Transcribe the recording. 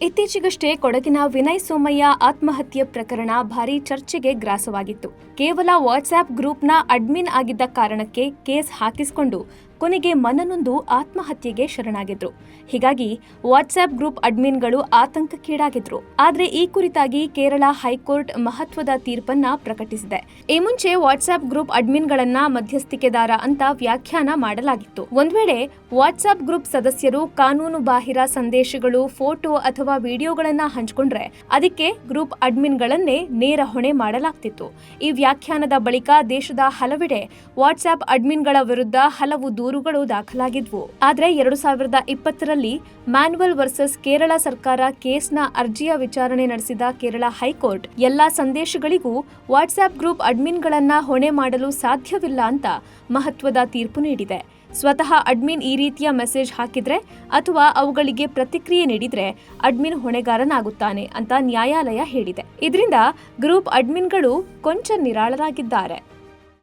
ಇತ್ತೀಚೆಗಷ್ಟೇ ಕೊಡಗಿನ ವಿನಯ್ ಸೋಮಯ್ಯ ಆತ್ಮಹತ್ಯೆ ಪ್ರಕರಣ ಭಾರೀ ಚರ್ಚೆಗೆ ಗ್ರಾಸವಾಗಿತ್ತು. ಕೇವಲ ವಾಟ್ಸ್ಆಪ್ ಗ್ರೂಪ್ನ ಅಡ್ಮಿನ್ ಆಗಿದ್ದ ಕಾರಣಕ್ಕೆ ಕೇಸ್ ಹಾಕಿಸಿಕೊಂಡು ಕೊನೆಗೆ ಮನನೊಂದು ಆತ್ಮಹತ್ಯೆಗೆ ಶರಣಾಗಿದ್ರು. ಹೀಗಾಗಿ ವಾಟ್ಸ್ಆಪ್ ಗ್ರೂಪ್ ಅಡ್ಮಿನ್ಗಳು ಆತಂಕಕ್ಕೀಡಾಗಿದ್ರು. ಆದ್ರೆ ಈ ಕುರಿತಾಗಿ ಕೇರಳ ಹೈಕೋರ್ಟ್ ಮಹತ್ವದ ತೀರ್ಪನ್ನ ಪ್ರಕಟಿಸಿದೆ. ಈ ಮುಂಚೆ ವಾಟ್ಸ್ಆಪ್ ಗ್ರೂಪ್ ಅಡ್ಮಿನ್ಗಳನ್ನ ಮಧ್ಯಸ್ಥಿಕೆದಾರ ಅಂತ ವ್ಯಾಖ್ಯಾನ ಮಾಡಲಾಗಿತ್ತು. ಒಂದ್ ವೇಳೆ ವಾಟ್ಸ್ಆಪ್ ಗ್ರೂಪ್ ಸದಸ್ಯರು ಕಾನೂನು ಬಾಹಿರ ಸಂದೇಶಗಳು, ಫೋಟೋ ಅಥವಾ ವಿಡಿಯೋಗಳನ್ನ ಹಂಚಿಕೊಂಡ್ರೆ ಅದಕ್ಕೆ ಗ್ರೂಪ್ ಅಡ್ಮಿನ್ಗಳನ್ನೇ ನೇರ ಹೊಣೆ ಮಾಡಲಾಗ್ತಿತ್ತು. ಈ ವ್ಯಾಖ್ಯಾನದ ಬಳಿಕ ದೇಶದ ಹಲವೆಡೆ ವಾಟ್ಸ್ಆಪ್ ಅಡ್ಮಿನ್ಗಳ ವಿರುದ್ಧ ಹಲವು ದೂರುಗಳು ದಾಖಲಾಗಿದ್ವು. ಆದ್ರೆ 2020ರಲ್ಲಿ ಮ್ಯಾನುವಲ್ ವರ್ಸಸ್ ಕೇರಳ ಸರ್ಕಾರ ಕೇಸ್ನ ಅರ್ಜಿಯ ವಿಚಾರಣೆ ನಡೆಸಿದ ಕೇರಳ ಹೈಕೋರ್ಟ್ ಎಲ್ಲಾ ಸಂದೇಶಗಳಿಗೂ ವಾಟ್ಸ್ಆಪ್ ಗ್ರೂಪ್ ಅಡ್ಮಿನ್ಗಳನ್ನ ಹೊಣೆ ಮಾಡಲು ಸಾಧ್ಯವಿಲ್ಲ ಅಂತ ಮಹತ್ವದ ತೀರ್ಪು ನೀಡಿದೆ. ಸ್ವತಃ ಅಡ್ಮಿನ್ ಈ ರೀತಿಯ ಮೆಸೇಜ್ ಹಾಕಿದ್ರೆ ಅಥವಾ ಅವುಗಳಿಗೆ ಪ್ರತಿಕ್ರಿಯೆ ನೀಡಿದ್ರೆ ಅಡ್ಮಿನ್ ಹೊಣೆಗಾರನಾಗುತ್ತಾನೆ ಅಂತ ನ್ಯಾಯಾಲಯ ಹೇಳಿದೆ. ಇದರಿಂದ ಗ್ರೂಪ್ ಅಡ್ಮಿನ್ಗಳು ಕೊಂಚ ನಿರಾಳರಾಗಿದ್ದಾರೆ.